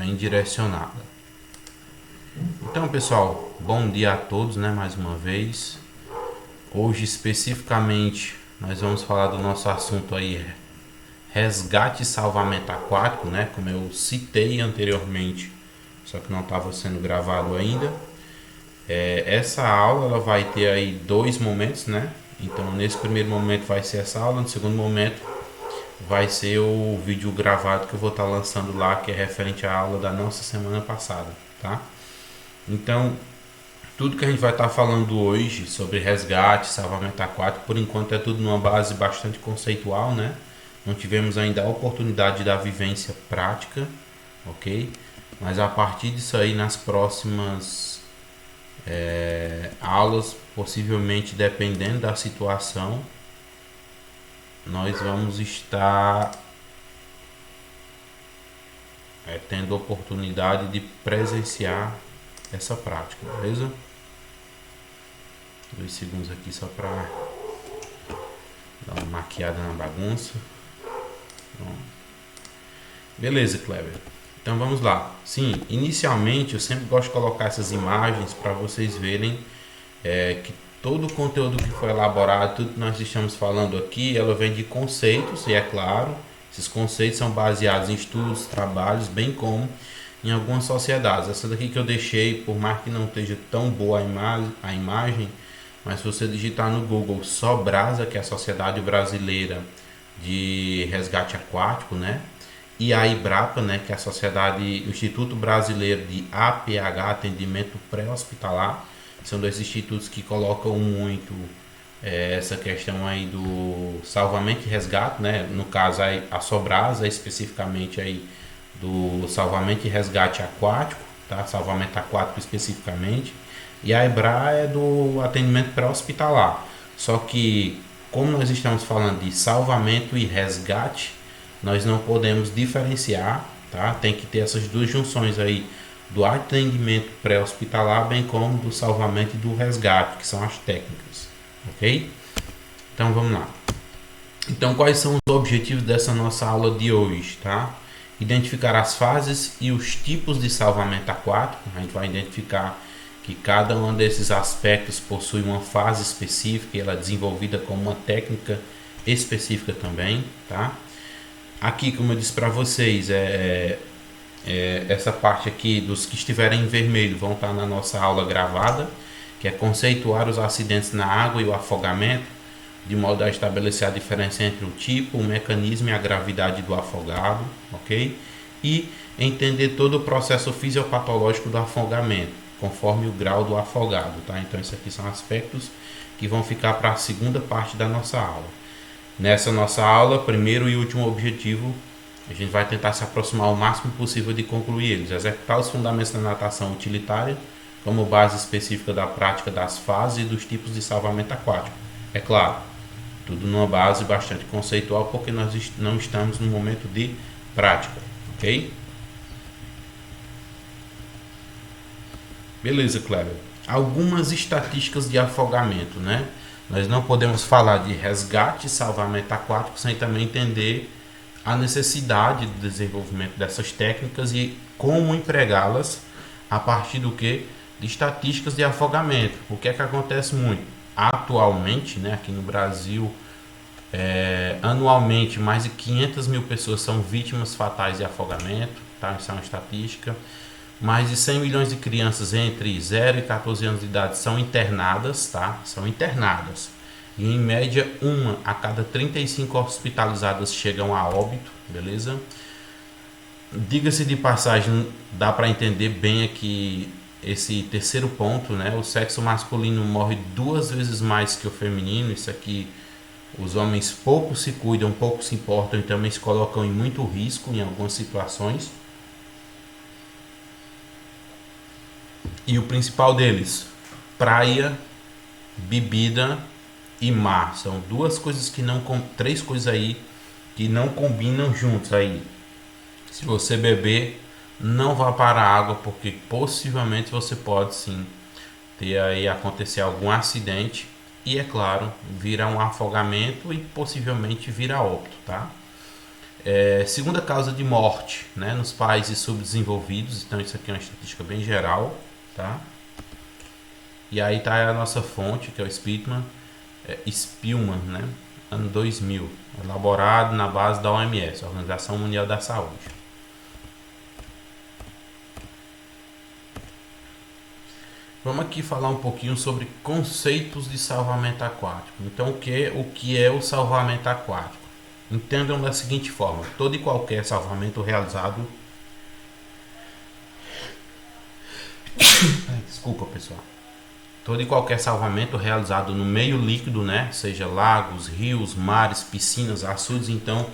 bem direcionada. Então, pessoal, bom dia a todos, né, mais uma vez. Hoje especificamente nós vamos falar do nosso assunto aí, resgate e salvamento aquático, né, como eu citei anteriormente, só que não estava sendo gravado ainda. Essa aula ela vai ter aí dois momentos, né? Então nesse primeiro momento vai ser essa aula, no segundo momento vai ser o vídeo gravado que eu vou estar lançando lá, que é referente à aula da nossa semana passada, tá? Então, tudo que a gente vai estar falando hoje sobre resgate, salvamento aquático, por enquanto é tudo numa base bastante conceitual, né? Não tivemos ainda a oportunidade da vivência prática, ok? Mas a partir disso aí, nas próximas aulas, possivelmente dependendo da situação, nós vamos estar tendo oportunidade de presenciar essa prática, beleza? 2 segundos aqui só para dar uma maquiada na bagunça. Bom. Beleza, Kleber. Então vamos lá. Sim, inicialmente eu sempre gosto de colocar essas imagens para vocês verem que todo o conteúdo que foi elaborado, tudo que nós estamos falando aqui, ela vem de conceitos, e é claro, esses conceitos são baseados em estudos, trabalhos, bem como em algumas sociedades. Essa daqui que eu deixei, por mais que não esteja tão boa a imagem, mas se você digitar no Google Sobrasa, que é a Sociedade Brasileira de Resgate Aquático, né? E a IBRAPA, né, que é a Sociedade, o Instituto Brasileiro de APH, Atendimento Pré-Hospitalar, são dois institutos que colocam muito essa questão aí do salvamento e resgate, né? No caso a Sobrasa especificamente aí do salvamento e resgate aquático, tá? Salvamento aquático especificamente, e a EBRA é do atendimento pré-hospitalar. Só que como nós estamos falando de salvamento e resgate, nós não podemos diferenciar, tá? Tem que ter essas duas junções aí do atendimento pré-hospitalar, bem como do salvamento e do resgate, que são as técnicas, ok? Então vamos lá. Então quais são os objetivos dessa nossa aula de hoje, tá? Identificar as fases e os tipos de salvamento aquático. A gente vai identificar que cada um desses aspectos possui uma fase específica e ela é desenvolvida como uma técnica específica também, tá? Aqui, como eu disse para vocês, essa parte aqui dos que estiverem em vermelho vão estar na nossa aula gravada, que é conceituar os acidentes na água e o afogamento, de modo a estabelecer a diferença entre o tipo, o mecanismo e a gravidade do afogado, ok? E entender todo o processo fisiopatológico do afogamento, conforme o grau do afogado, tá? Então, esses aqui são aspectos que vão ficar para a segunda parte da nossa aula. Nessa nossa aula, primeiro e último objetivo, a gente vai tentar se aproximar o máximo possível de concluir eles. Executar os fundamentos da natação utilitária como base específica da prática das fases e dos tipos de salvamento aquático. É claro, tudo numa base bastante conceitual, porque nós não estamos no momento de prática, ok? Beleza, Cleber. Algumas estatísticas de afogamento, né? Nós não podemos falar de resgate e salvamento aquático sem também entender a necessidade do desenvolvimento dessas técnicas e como empregá-las a partir do que? De estatísticas de afogamento. O que é que acontece muito? Atualmente, né, aqui no Brasil, anualmente mais de 500 mil pessoas são vítimas fatais de afogamento, tá? Isso é uma estatística. Mais de 100 milhões de crianças entre 0 e 14 anos de idade são internadas, tá? São internadas. E em média, uma a cada 35 hospitalizadas chegam a óbito, beleza? Diga-se de passagem, dá para entender bem aqui esse terceiro ponto, né? O sexo masculino morre 2 vezes mais que o feminino. Isso aqui, os homens pouco se cuidam, pouco se importam e também se colocam em muito risco em algumas situações. E o principal deles, praia, bebida e mar. São três coisas aí que não combinam juntos aí. Se você beber, não vá para a água, porque possivelmente você pode sim ter aí acontecer algum acidente e, é claro, vir a um afogamento e possivelmente vir a óbito, tá? Segunda causa de morte, né, nos países subdesenvolvidos. Então isso aqui é uma estatística bem geral, tá? E aí tá a nossa fonte, que é o Spillman, né, ano 2000, elaborado na base da OMS, Organização Mundial da Saúde. Vamos aqui falar um pouquinho sobre conceitos de salvamento aquático. Então, o que é o salvamento aquático? Entendam da seguinte forma: todo e qualquer salvamento realizado... Desculpa, pessoal. Todo e qualquer salvamento realizado no meio líquido, né? Seja lagos, rios, mares, piscinas, açudes. Então,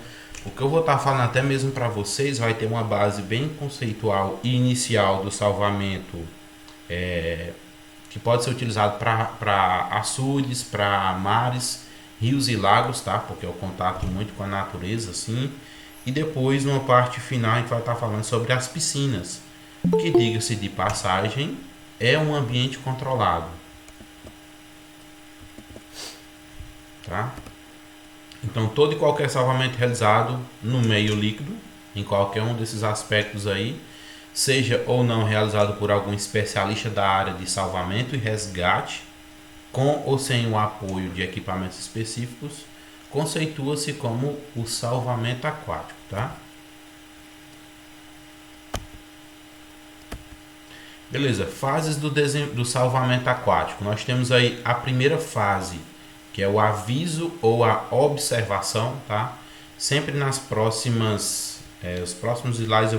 o que eu vou estar falando até mesmo para vocês vai ter uma base bem conceitual e inicial do salvamento, que pode ser utilizado para açudes, para mares, rios e lagos, tá? Porque é o contato muito com a natureza, assim. E depois, numa parte final, a gente vai estar falando sobre as piscinas, que, diga-se de passagem, é um ambiente controlado, tá? Então, todo e qualquer salvamento realizado no meio líquido, em qualquer um desses aspectos aí, seja ou não realizado por algum especialista da área de salvamento e resgate, com ou sem o apoio de equipamentos específicos, conceitua-se como o salvamento aquático, tá? Beleza, fases do salvamento aquático. Nós temos aí a primeira fase, que é o aviso ou a observação, tá? Sempre nas próximas, os próximos slides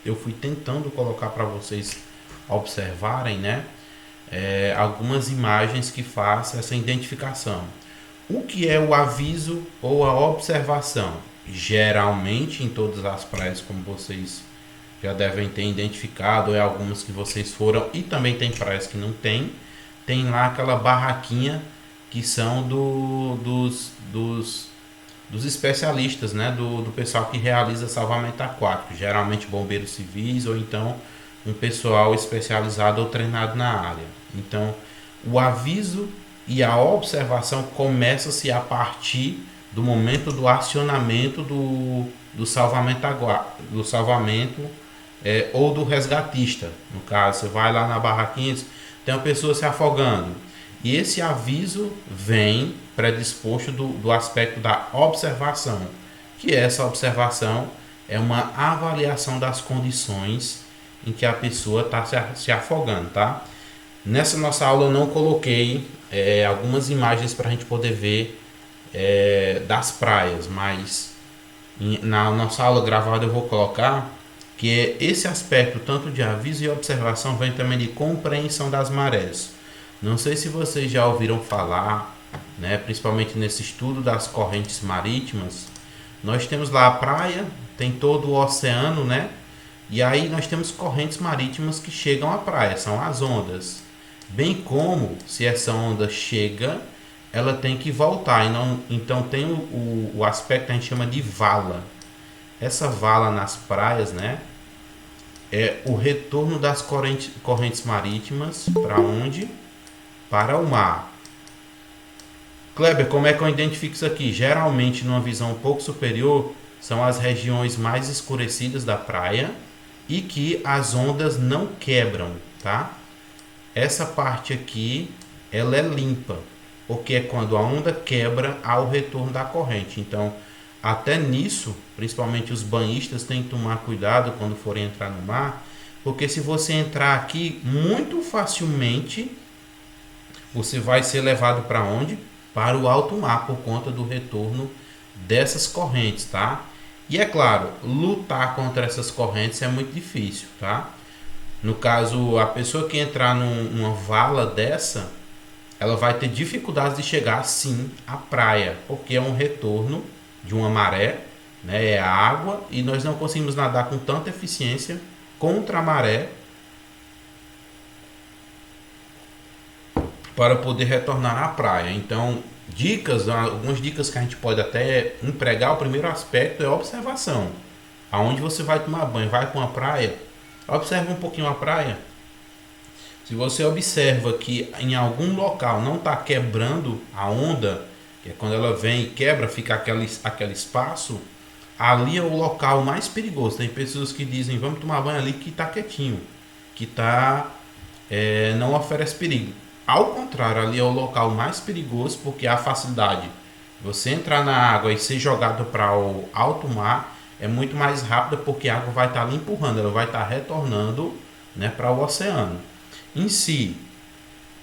eu fui tentando colocar para vocês observarem, né? Algumas imagens que façam essa identificação. O que é o aviso ou a observação? Geralmente em todas as praias, como vocês já devem ter identificado, ou algumas que vocês foram, e também tem praias que não tem lá aquela barraquinha que são dos especialistas, né? Do pessoal que realiza salvamento aquático, geralmente bombeiros civis ou então um pessoal especializado ou treinado na área. Então, o aviso e a observação começa-se a partir do momento do acionamento do salvamento ou do resgatista. No caso, você vai lá na barraquinha, tem uma pessoa se afogando, e esse aviso vem predisposto do aspecto da observação, que essa observação é uma avaliação das condições em que a pessoa está se afogando, tá? Nessa nossa aula eu não coloquei algumas imagens para a gente poder ver das praias, mas na nossa aula gravada eu vou colocar que esse aspecto tanto de aviso e observação vem também de compreensão das marés. Não sei se vocês já ouviram falar, né, principalmente nesse estudo das correntes marítimas. Nós temos lá a praia, tem todo o oceano, né? E aí nós temos correntes marítimas que chegam à praia, são as ondas. Bem como, se essa onda chega, ela tem que voltar. Então tem o aspecto que a gente chama de vala. Essa vala nas praias, né, é o retorno das correntes marítimas para onde? Para o mar. Kleber, como é que eu identifico isso aqui? Geralmente, numa visão um pouco superior, são as regiões mais escurecidas da praia e que as ondas não quebram, tá? Essa parte aqui, ela é limpa, porque é quando a onda quebra, há o retorno da corrente. Então, até nisso, principalmente os banhistas têm que tomar cuidado quando forem entrar no mar, porque se você entrar aqui, muito facilmente, você vai ser levado para onde? Para o alto mar, por conta do retorno dessas correntes, tá? E é claro, lutar contra essas correntes é muito difícil, tá? No caso, a pessoa que entrar numa vala dessa, ela vai ter dificuldade de chegar sim à praia, porque é um retorno de uma maré, né? É a água, e nós não conseguimos nadar com tanta eficiência contra a maré para poder retornar à praia. Então, algumas dicas que a gente pode até empregar. O primeiro aspecto é a observação. Aonde você vai tomar banho, vai para uma praia, observe um pouquinho a praia. Se você observa que em algum local não está quebrando a onda, que é quando ela vem e quebra, fica aquele espaço, ali é o local mais perigoso. Tem pessoas que dizem, vamos tomar banho ali que está quietinho, que não oferece perigo. Ao contrário, ali é o local mais perigoso porque a facilidade de você entrar na água e ser jogado para o alto mar é muito mais rápida, porque a água vai estar ali empurrando, ela vai estar retornando, né, para o oceano. Em si,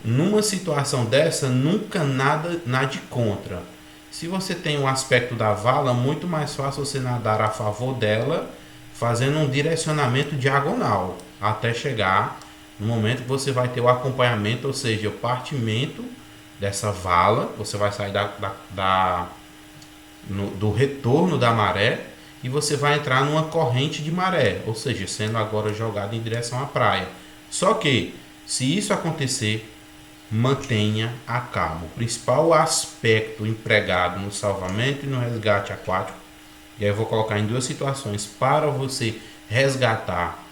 numa situação dessa, nunca nade contra. Se você tem um aspecto da vala, muito mais fácil você nadar a favor dela, fazendo um direcionamento diagonal, até chegar no momento que você vai ter o acompanhamento, ou seja, o partimento dessa vala. Você vai sair do retorno da maré e você vai entrar numa corrente de maré, ou seja, sendo agora jogado em direção à praia. Só que, se isso acontecer, mantenha a calma. O principal aspecto empregado no salvamento e no resgate aquático, e aí eu vou colocar em duas situações, para você resgatar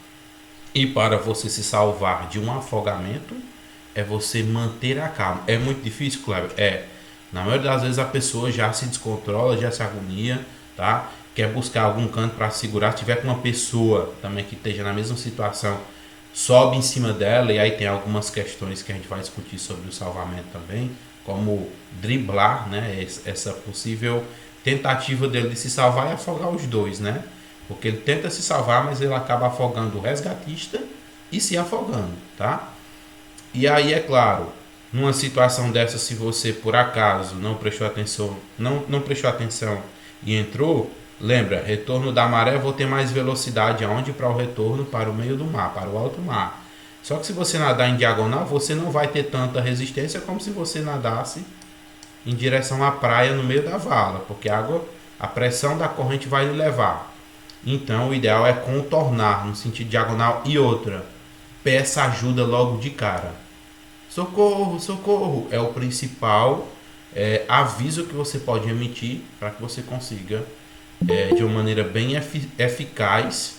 e para você se salvar de um afogamento, é você manter a calma. É muito difícil, Cleber? Na maioria das vezes a pessoa já se descontrola, já se agonia, tá? Quer buscar algum canto para segurar. Se tiver com uma pessoa também que esteja na mesma situação, sobe em cima dela, e aí tem algumas questões que a gente vai discutir sobre o salvamento também, como driblar, né, essa possível tentativa dele de se salvar e afogar os dois, né? Porque ele tenta se salvar, mas ele acaba afogando o resgatista e se afogando, tá? E aí, é claro, numa situação dessa, se você por acaso não prestou atenção e entrou, lembra, retorno da maré, vou ter mais velocidade aonde? Para o retorno para o meio do mar, para o alto mar. Só que se você nadar em diagonal, você não vai ter tanta resistência como se você nadasse em direção à praia no meio da vala, porque a pressão da corrente vai lhe levar. Então o ideal é contornar no sentido diagonal. E outra, peça ajuda logo de cara. Socorro, socorro, é o principal aviso que você pode emitir para que você consiga, de uma maneira bem eficaz,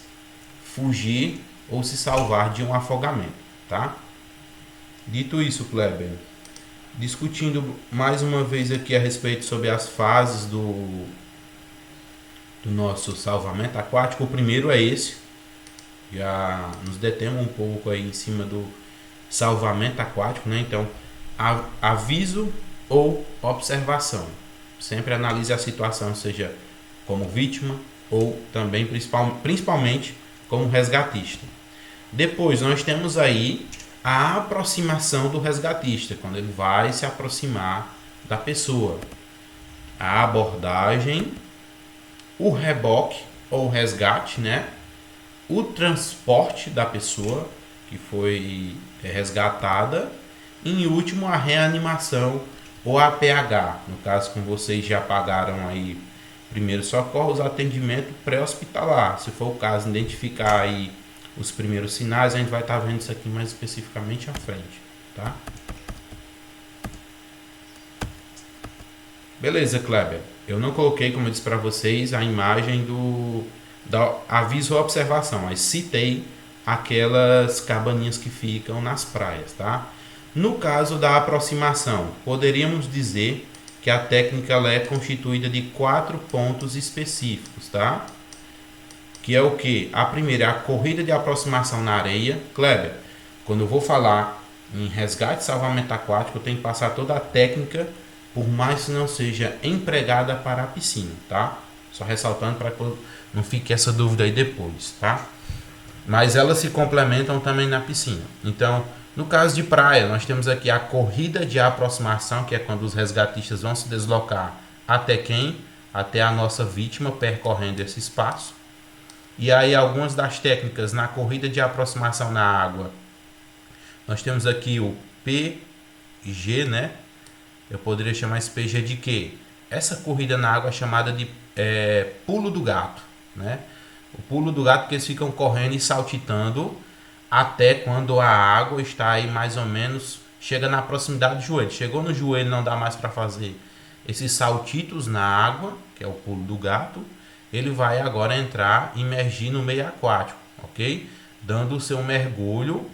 fugir ou se salvar de um afogamento, tá? Dito isso, Kleber, discutindo mais uma vez aqui a respeito sobre as fases do nosso salvamento aquático. O primeiro é esse, já nos detemos um pouco aí em cima do salvamento aquático, né? Então, aviso ou observação. Sempre analise a situação, seja como vítima ou também principalmente como resgatista. Depois nós temos aí a aproximação do resgatista, quando ele vai se aproximar da pessoa. A abordagem, o reboque ou resgate, né? O transporte da pessoa que foi resgatada, e em último a reanimação ou APH. No caso, como vocês já pagaram aí primeiros socorros, atendimento pré-hospitalar. Se for o caso, identificar aí os primeiros sinais, a gente vai estar vendo isso aqui mais especificamente à frente, tá? Beleza, Kleber. Eu não coloquei, como eu disse para vocês, a imagem da aviso ou observação, mas citei aquelas cabaninhas que ficam nas praias, tá? No caso da aproximação, poderíamos dizer que a técnica ela é constituída de 4 pontos específicos, tá? Que é o que? A primeira é a corrida de aproximação na areia. Kleber, quando eu vou falar em resgate e salvamento aquático, eu tenho que passar toda a técnica, por mais que não seja empregada para a piscina, tá? Só ressaltando para que não fique essa dúvida aí depois, tá? Mas elas se complementam também na piscina. Então, no caso de praia, nós temos aqui a corrida de aproximação, que é quando os resgatistas vão se deslocar até quem? Até a nossa vítima, percorrendo esse espaço. E aí algumas das técnicas na corrida de aproximação na água. Nós temos aqui o PG, né? Eu poderia chamar esse PG de quê? Essa corrida na água é chamada de pulo do gato, né? O pulo do gato, que eles ficam correndo e saltitando até quando a água está aí mais ou menos, chega na proximidade do joelho. Chegou no joelho, não dá mais para fazer esses saltitos na água, que é o pulo do gato. Ele vai agora entrar, imergir no meio aquático, ok? Dando o seu mergulho.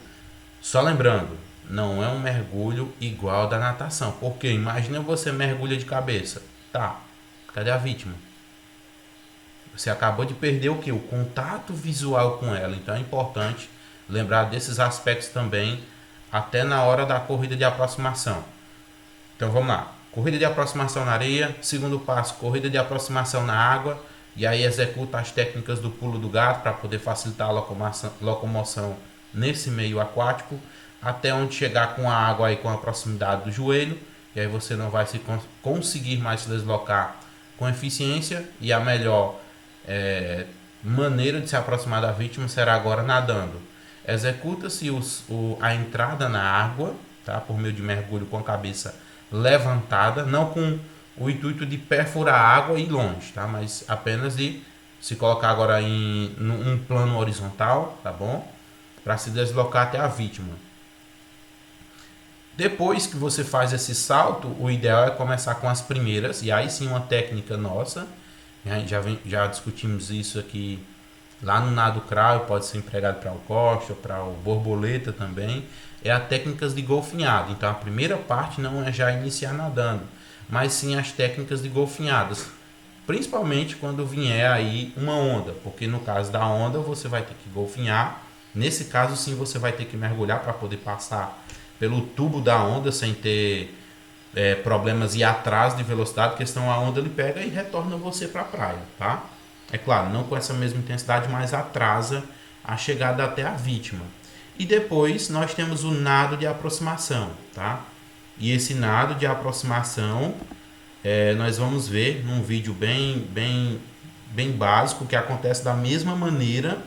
Só lembrando, não é um mergulho igual da natação. Porque imagina você mergulha de cabeça. Tá, cadê a vítima? Você acabou de perder o que? O contato visual com ela. Então é importante lembrar desses aspectos também, até na hora da corrida de aproximação. Então vamos lá. Corrida de aproximação na areia. Segundo passo, corrida de aproximação na água. E aí executa as técnicas do pulo do gato para poder facilitar a locomoção nesse meio aquático, até onde chegar com a água aí com a proximidade do joelho. E aí você não vai conseguir mais se deslocar com eficiência, e a melhor maneira de se aproximar da vítima será agora nadando. Executa-se a entrada na água, tá? Por meio de mergulho com a cabeça levantada, não com o intuito de perfurar a água e ir longe, tá? Mas apenas de se colocar agora em um plano horizontal, tá bom? Para se deslocar até a vítima. Depois que você faz esse salto, o ideal é começar com as primeiras, e aí sim uma técnica nossa, já discutimos isso aqui lá no nado crawl, pode ser empregado para o costa, para o borboleta também, é a técnicas de golfinhada. Então a primeira parte não é já iniciar nadando, mas sim as técnicas de golfinhadas, principalmente quando vier aí uma onda, porque no caso da onda você vai ter que golfinhar, nesse caso sim você vai ter que mergulhar para poder passar pelo tubo da onda sem ter problemas e atraso de velocidade, porque senão a onda ele pega e retorna você para a praia, tá? É claro, não com essa mesma intensidade, mas atrasa a chegada até a vítima. E depois nós temos o nado de aproximação, tá? E esse nado de aproximação nós vamos ver num vídeo bem básico, que acontece da mesma maneira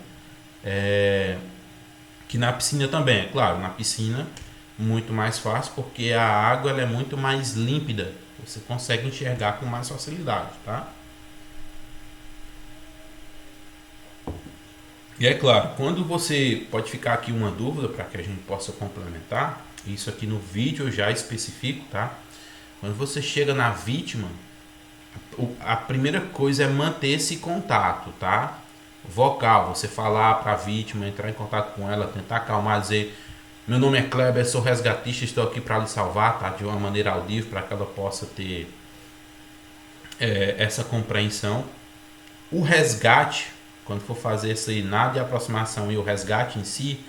que na piscina também. É claro, na piscina muito mais fácil, porque a água ela é muito mais límpida, você consegue enxergar com mais facilidade, tá? E é claro, quando você pode ficar aqui uma dúvida para que a gente possa complementar, isso aqui no vídeo eu já especifico, tá? Quando você chega na vítima, a primeira coisa é manter esse contato, tá? Vocal, você falar para a vítima, entrar em contato com ela, tentar acalmar, dizer: meu nome é Kleber, sou resgatista, estou aqui para lhe salvar, tá? De uma maneira audível, para que ela possa ter essa compreensão. O resgate, quando for fazer esse nado de aproximação e o resgate em si,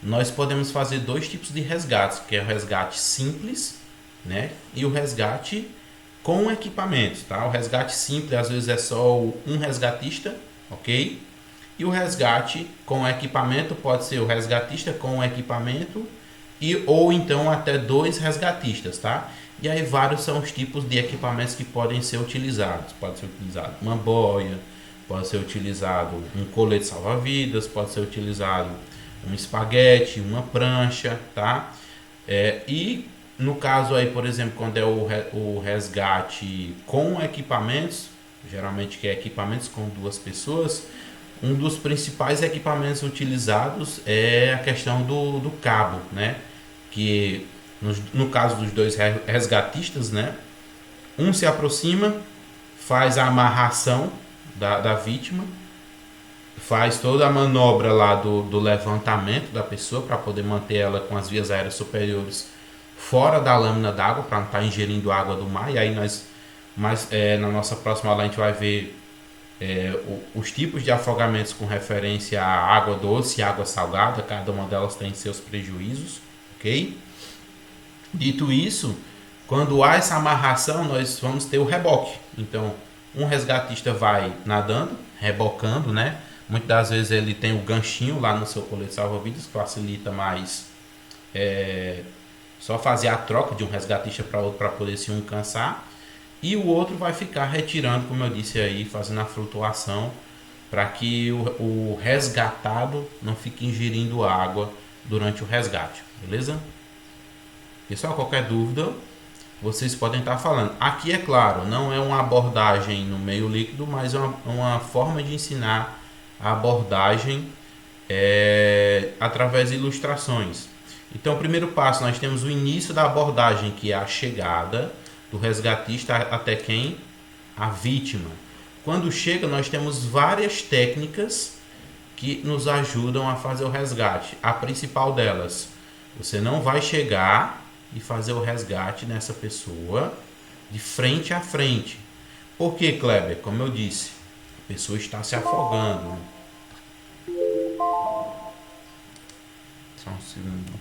nós podemos fazer dois tipos de resgates, que é o resgate simples, né? E o resgate com equipamentos, tá? O resgate simples às vezes é só um resgatista, ok? E o resgate com equipamento pode ser o resgatista com equipamento ou então até dois resgatistas, tá? E aí vários são os tipos de equipamentos que podem ser utilizados. Pode ser utilizado uma boia, pode ser utilizado um colete salva-vidas, pode ser utilizado um espaguete, uma prancha, tá? E no caso aí, por exemplo, quando é o resgate com equipamentos, geralmente que é equipamentos com duas pessoas, um dos principais equipamentos utilizados é a questão do cabo, né? Que no caso dos dois resgatistas, né? Um se aproxima, faz a amarração da vítima, faz toda a manobra lá do levantamento da pessoa para poder manter ela com as vias aéreas superiores fora da lâmina d'água, para não estar ingerindo água do mar. E aí na nossa próxima aula a gente vai ver os tipos de afogamentos com referência à água doce e água salgada. Cada uma delas tem seus prejuízos, ok? Dito isso, quando há essa amarração, nós vamos ter o reboque. Então, um resgatista vai nadando, rebocando, né? Muitas das vezes ele tem o ganchinho lá no seu colete salva-vidas, que facilita mais só fazer a troca de um resgatista para outro para poder se um cansar. E o outro vai ficar retirando, como eu disse aí, fazendo a flutuação para que o resgatado não fique ingerindo água durante o resgate, beleza? Pessoal, qualquer dúvida, vocês podem estar falando. Aqui, é claro, não é uma abordagem no meio líquido, mas é uma forma de ensinar a abordagem através de ilustrações. Então, o primeiro passo, nós temos o início da abordagem, que é a chegada do resgatista até quem? A vítima. Quando chega, nós temos várias técnicas que nos ajudam a fazer o resgate. A principal delas, você não vai chegar e fazer o resgate nessa pessoa de frente a frente. Por que, Kleber? Como eu disse, A pessoa está se afogando. Só um segundo.